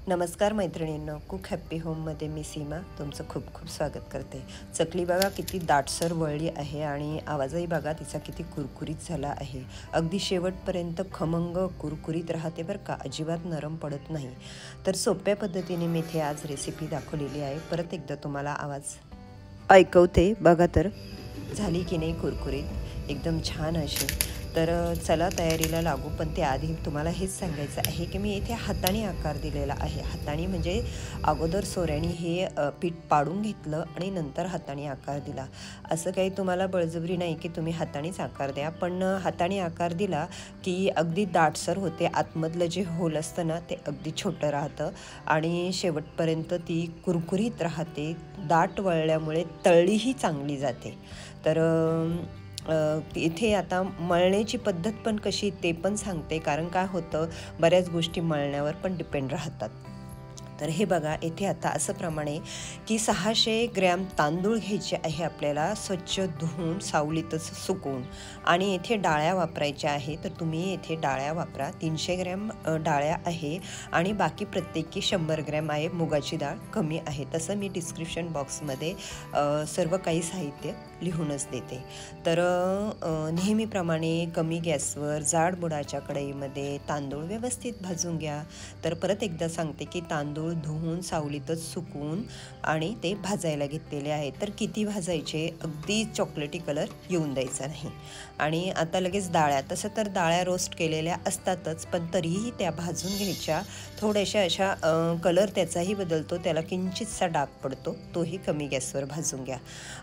नमस्कार मैत्रिणींनो, cook happy होममध्ये मी सीमा तुमचं खूप खूप स्वागत करते। चकली बघा किती दाटसर वळली आहे आणि आवाजही बघा तिचा किती कुरकुरीत झाला आहे। अगदी शेवटपर्यंत खमंग कुरकुरीत राहते बरं का, अजिबात नरम पडत नाही। तर सोप्या पद्धतीने मी इथे आज रेसिपी दाखवलेली आहे। परत एकदा तुम्हाला आवाज ऐकवते बघा, तर झाली की नाही कुरकुरीत एकदम छान अशी। तर चला तयारीला लागू, पण त्याआधी तुम्हाला हेच सांगायचं आहे की मी इथे हाताने आकार दिलेला आहे। हाताने म्हणजे अगोदर सोऱ्याने हे पीठ पाडून घेतलं आणि नंतर हाताने आकार दिला। असं काही तुम्हाला बळजबरी नाही की तुम्ही हातानेच आकार द्या, पण हाताने आकार दिला की अगदी दाटसर होते। आतमधलं जे होल असतं ना ते अगदी छोटं राहतं आणि शेवटपर्यंत ती कुरकुरीत राहते। दाट वळल्यामुळे तळलीही चांगली जाते। तर इथे आता मळण्याची पद्धत पण कशी ते पण सांगते, कारण काय होतं बऱ्याच गोष्टी मळण्यावर पण डिपेंड राहतात। तर हे बघा इथे आता असं प्रमाणे की 600 ग्रॅम तांदूळ घ्यायचे आहे आपल्याला, स्वच्छ धुवून सावलीतच सुकवून। आणि इथे डाळ्या वापरायच्या आहे, तर तुम्ही इथे डाळ्या वापरा। 300 ग्रॅम डाळ्या आहे आणि बाकी प्रत्येकी 100 ग्रॅम आहे। मुगाची डाळ कमी आहे, तसं मी डिस्क्रिप्शन बॉक्समध्ये सर्व काही साहित्य लिहूनच देते। तर नेहमीप्रमाणे कमी गॅसवर जाड बुडाच्या कढईमध्ये तांदूळ व्यवस्थित भाजून घ्या। तर परत एकदा सांगते की तांदूळ धुवून सावलीतच सुकवून आणि ते भाजायला घेतलेले आहे। तर किती भाजायचे, अगदी चॉकलेटी कलर येऊन द्यायचा नाही। आणि आता लगेच डाळ्या, तसं तर डाळ्या रोस्ट केलेल्या असतातच, पण तरीही त्या भाजून घ्यायच्या। थोड्याशा अशा कलर त्याचाही बदलतो, त्याला किंचितसा डाग पडतो, तोही कमी गॅसवर भाजून घ्या।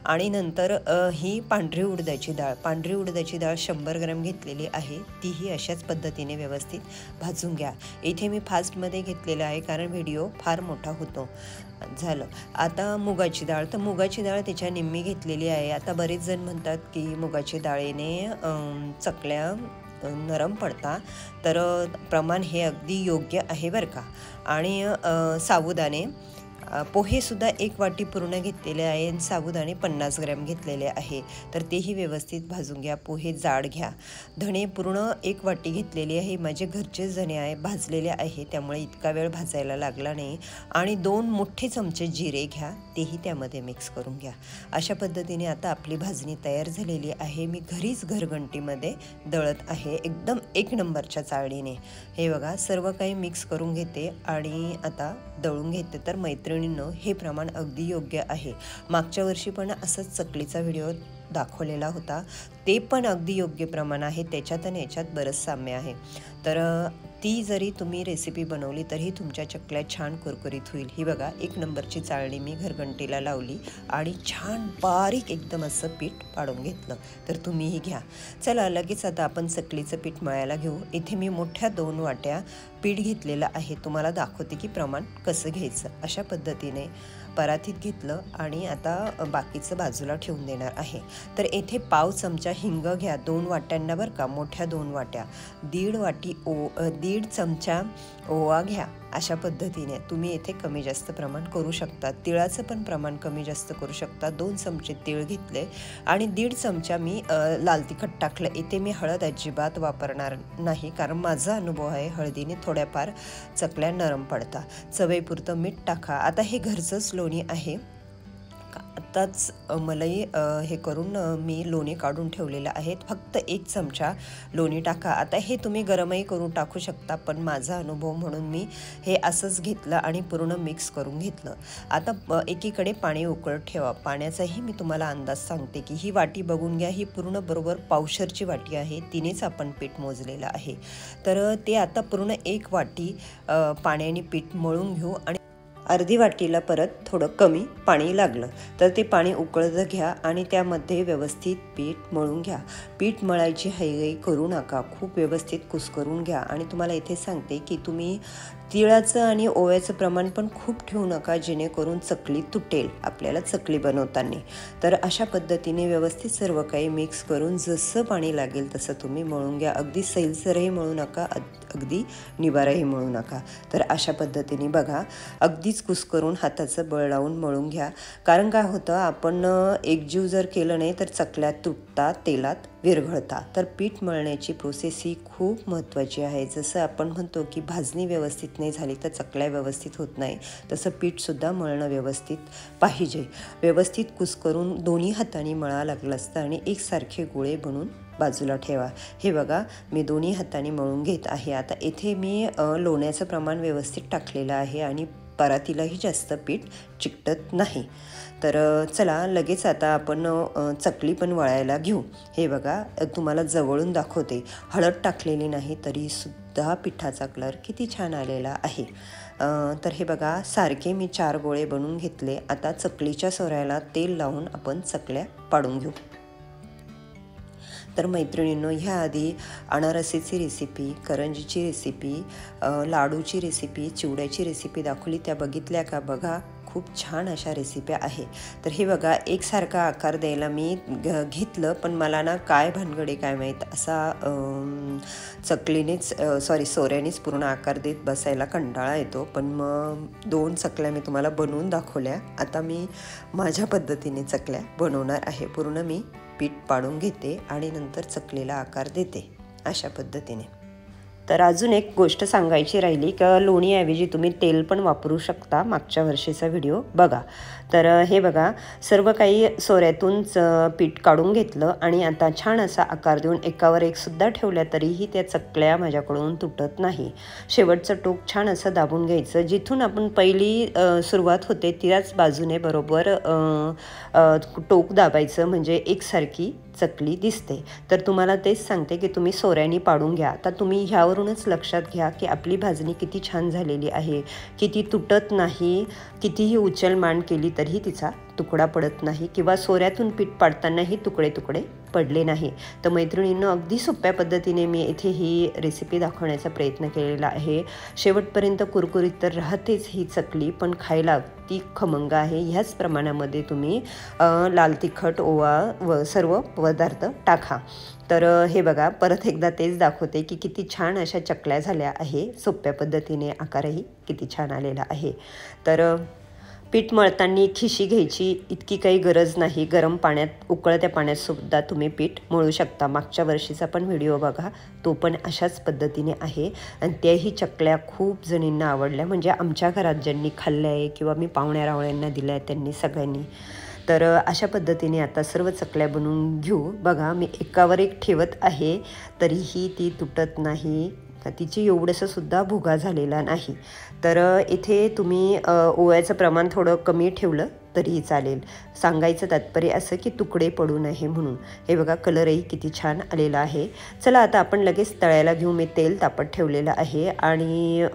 आणि नंतर ही पांढरी उडदाची डाळ 100 ग्रॅम घेतलेली आहे, तीही अशाच पद्धतीने व्यवस्थित भाजून घ्या। इथे मी फास्टमध्ये घेतलेलं आहे कारण व्हिडिओ फार मोठा होतो। झालं आता मुगाची डाळ, तर मुगाची डाळ त्याच्या निम्मी घेतलेली आहे। आता बरेच जण म्हणतात की मुगाची डाळीने चकल्या नरम पडतात, तर प्रमाण हे अगदी योग्य आहे बरं का। आणि साबुदाणे पोहेसुद्धा 1 वाटी पूर्ण घेतलेले आहे आणि साबुदाणे 50 ग्रॅम घेतलेले आहे, तर तेही व्यवस्थित भाजून घ्या। पोहे जाड घ्या। धणे पूर्ण 1 वाटी घेतलेली आहे, माझे घरचेच धणे आहे, भाजलेले आहे, त्यामुळे इतका वेळ भाजायला लागला नाही। आणि 2 मोठे चमचे जिरे घ्या, तेही त्यामध्ये मिक्स करून घ्या। अशा पद्धतीने आता आपली भाजणी तयार झालेली आहे। मी घरीच घरघंटीमध्ये दळत आहे, एकदम 1 नंबरच्या चाळणीने। हे बघा सर्व काही मिक्स करून घेते आणि आता दळून घेते। तर मैत्रिणींनो, हे प्रमाण अगदी योग्य आहे। मागच्या वर्षी पण असंच चकलीचा व्हिडिओ दाखवलेला होता, ते पण अगदी योग्य प्रमाण आहे, त्याच्यात आणि याच्यात बरंच साम्य आहे। तर ती जरी तुम्ही रेसिपी बनवली तरी तुमच्या चकल्या छान कुरकुरीत होईल। ही बघा 1 नंबरची चाळणी मी घरघंटीला लावली आणि छान बारीक एकदम असं पीठ पाडून घेतलं, तर तुम्हीही घ्या। चला लगेच आता आपण चकलीचं पीठ मळायला घेऊ। इथे मी मोठ्या 2 वाट्या पीठ घेतलेलं आहे, तुम्हाला दाखवते की प्रमाण कसं घ्यायचं। अशा पद्धतीने परातीत घेतलं आणि आता बाकीचं बाजूला ठेवून देणार आहे। तर येथे पाव चमचा हिंग घ्या, 2 वाट्यांना बरं का, मोठ्या 2 वाट्या। 1.5 चमचा ओवा घ्या। अशा पद्धतीने तुम्ही येथे कमी जास्त प्रमाण करू शकता, तिळाचं पण प्रमाण कमी जास्त करू शकता। 2 चमचे तीळ घेतले आणि 1.5 चमचा मी लाल तिखट टाकलं। इथे मी हळद अजिबात वापरणार नाही, कारण माझा अनुभव आहे हळदीने थोड्याफार चकल्या नरम पडतात। चवीपुरतं मीठ टाका। आता हे घरचंच लोणी आहे, आताच मलई हे करून मी लोणी काढून ठेवलेलं आहे। फक्त 1 चमचा लोणी टाका। आता हे तुम्ही गरमही करून टाकू शकता, पण माझा अनुभव म्हणून मी हे असंच घेतलं आणि पूर्ण मिक्स करून घेतलं। आता एकीकडे पाणी उकळत ठेवा। पाण्याचाही मी तुम्हाला अंदाज सांगते की ही वाटी बघून घ्या, ही पूर्ण बरोबर पावशरची वाटी आहे, तिनेच आपण पीठ मोजलेलं आहे। तर ते आता पूर्ण 1 वाटी पाण्याने पीठ मळून घेऊ आणि अर्धी वाटीला परत थोडं कमी पाणी लागलं, तर ते पाणी उकळत घ्या आणि त्यामध्ये व्यवस्थित पीठ मळून घ्या। पीठ मळायची हयगई करू नका, खूप व्यवस्थित कुस्करून घ्या। आणि तुम्हाला इथे सांगते की तुम्ही तिळाचं आणि ओव्याचं प्रमाण पण खूप ठेवू नका, जेणेकरून चकली तुटेल आपल्याला चकली बनवताना। तर अशा पद्धतीने व्यवस्थित सर्व काही मिक्स करून जसं पाणी लागेल तसं तुम्ही मळून घ्या। अगदी सैलसरही मळू नका, अगदी निबारही मळू नका। तर अशा पद्धतीने बघा अगदीच कुस्करून हाताचं बळ लावून मळून घ्या, कारण काय होतं आपण एकजीव जर केलं नाही तर चकल्या तुटतात, तेलात विरघळता. तर पीठ मळण्याची प्रोसेस ही खूप महत्त्वाची आहे. जसं आपण म्हणतो की भाजणी व्यवस्थित नाही झाली तर चकल्या व्यवस्थित होत नाही, तसं पीठसुद्धा मळणं व्यवस्थित पाहिजे. व्यवस्थित कुस्करून दोन्ही हातांनी मळा लागलं असतं आणि एकसारखे गोळे बनवून बाजूला ठेवा. हे बघा मी दोन्ही हातांनी मळून घेत आहे. आता इथे मी लोण्याचं प्रमाण व्यवस्थित टाकलेलं आहे आणि परातीलाही जास्त पीठ चिकटत नाही. तर चला लगेच आता आपण चकली पण वळायला घेऊ. हे बघा तुम्हाला जवळून दाखवते. हळद टाकलेली नाही तरीसुद्धा पिठाचा कलर किती छान आलेला आहे. तर हे बघा सारखे मी 4 गोळे बनवून घेतले. आता चकलीच्या सोऱ्याला तेल लावून आपण चकल्या पाडून घेऊ. तर मैत्रिणींनो, ह्या आधी अनारसीची रेसिपी, करंजीची रेसिपी, लाडूची रेसिपी, चिवड्याची रेसिपी दाखवली, त्या बघितल्या का? बघा खूप छान अशा रेसिप्या आहे. तर हे बघा एकसारखा आकार द्यायला मी घेतलं, पण मला ना काय भानगडे काय माहीत असा सोऱ्यानेच पूर्ण आकार देत बसायला कंटाळा येतो. पण मग 2 चकल्या मी तुम्हाला बनवून दाखवल्या. आता मी माझ्या पद्धतीने चकल्या बनवणार आहे. पूर्ण मी पीठ पाडून घेते आणि नंतर चकलीला आकार देते अशा पद्धतीने. तर अजून एक गोष्ट सांगायची राहिली का लोणीऐवजी तुम्ही तेल पण वापरू शकता. मागच्या वर्षीचा व्हिडिओ बघा. तर हे बघा सर्व काही सोऱ्यातून पीठ काढून घेतलं आणि आता छान असा आकार देऊन एकावर एक सुद्धा ठेवल्या तरीही त्या चकल्या माझ्याकडून तुटत नाही. शेवटचं टोक छान असं दाबून घ्यायचं. जिथून आपण पहिली सुरुवात होते त्याच बाजूने बरोबर टोक दाबायचं, म्हणजे एकसारखी चकली दिसते. तर तुम्हाला तेच सांगते की तुम्ही सोऱ्याने पाडून घ्या. आता तुम्ही ह्यावरूनच लक्षात घ्या की आपली भाजणी किती छान झालेली आहे, किती तुटत नाही. कितीही उचलमांड केली तरीही तिचा तुकडा पडत नाही किंवा सोऱ्यातून पीठ पाडतानाही तुकडे पडले नाही. तर मैत्रिणींनो, अगदी सोप्या पद्धतीने मी इथे ही रेसिपी दाखवण्याचा प्रयत्न केलेला आहे. शेवटपर्यंत कुरकुरीत तर राहतेच ही चकली, पण खायला अगदी खमंग आहे. ह्याच प्रमाणामध्ये तुम्ही लाल तिखट, ओवा व सर्व पदार्थ टाका. तर हे बघा परत एकदा तेच दाखवते की किती छान अशा चकल्या झाल्या आहे. सोप्या पद्धतीने आकारही किती छान आलेला आहे. तर पीठ मळताना खिशी घ्यायची इतकी काही गरज नाही. गरम पाण्यात, उकळत्या पाण्यातसुद्धा तुम्ही पीठ मळू शकता. मागच्या वर्षीचा पण व्हिडिओ बघा, तो पण अशाच पद्धतीने आहे. आणि त्याही चकल्या खूप जणींना आवडल्या, म्हणजे आमच्या घरात ज्यांनी खाल्ल्या आहे किंवा मी पाहुण्या-रावळ्यांना दिल्या आहे त्यांनी सगळ्यांनी. तर अशा पद्धतीने आता सर्व चकल्या बनवून घेऊ. बघा मी एकावर एक ठेवत आहे तरीही ती तुटत नाही. तिची एवढंसं सुद्धा भुगा झालेला नाही. तर इथे तुम्ही ओव्याचं प्रमाण थोडं कमी ठेवलं तरीही चालेल. सांगायचं तात्पर्य असं की तुकडे पडू नये म्हणून. हे बघा कलरही किती छान आलेला आहे. चला आता आपण लगेच तळायला घेऊ. मी तेल तापत ठेवलेलं आहे आणि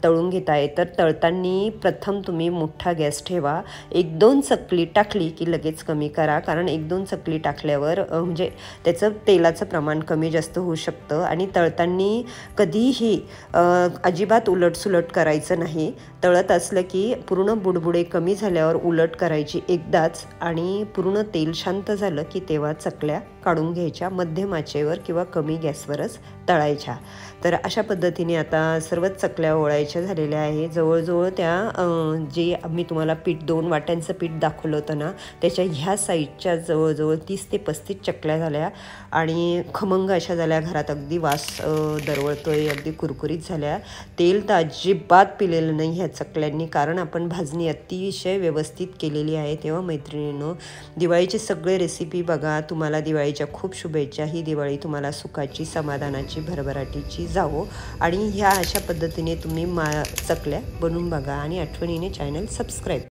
तळून घेत आहे. तर तळताना प्रथम तुम्ही मोठा गॅस ठेवा. 1-2 चकली टाकली की लगेच कमी करा, कारण 1-2 चकली टाकल्यावर म्हणजे त्याचं तेलाचं प्रमाण कमी जास्त होऊ शकतं. आणि तळताना कधीही अजिबात उलटसुलट करायचं नाही. तळत असलं की पूर्ण बुडबुडे कमी झाल्यावर उलट करायची एकदाच, आणि पूर्ण तेल शांत झालं की तेव्हा चकल्या काढून घ्यायच्या. मध्यम आचेवर किंवा कमी गॅसवरच तळायच्या. तर अशा पद्धतीने आता सर्वच चकल्या ओळायच्या झालेल्या आहे. जवळजवळ त्या जे मी तुम्हाला पीठ 2 वाट्यांचं पीठ दाखवलं होतं ना, त्याच्या ह्या साईडच्या जवळजवळ 30 ते 35 चकल्या झाल्या आणि खमंग अशा झाल्या. घरात अगदी वास दरवळतोय, अगदी कुरकुरीत झाल्या. तेल तर अजिबात पिलेलं नाही ह्या चकल्यांनी, कारण आपण भाजणी अतिशय व्यवस्थित केलेली आहे. तेव्हा मैत्रिणींनो, दिवाळीचे सगळे रेसिपी बघा. तुम्हाला दिवाळीच्या खूप शुभेच्छा. ही दिवाळी तुम्हाला सुखाची, समाधानाची, भरभराटीची जावो. आणि ह्या अशा पद्धतीने तुम्ही चकल्या बनवून बघा आणि आठवणीने चॅनल सबस्क्राईब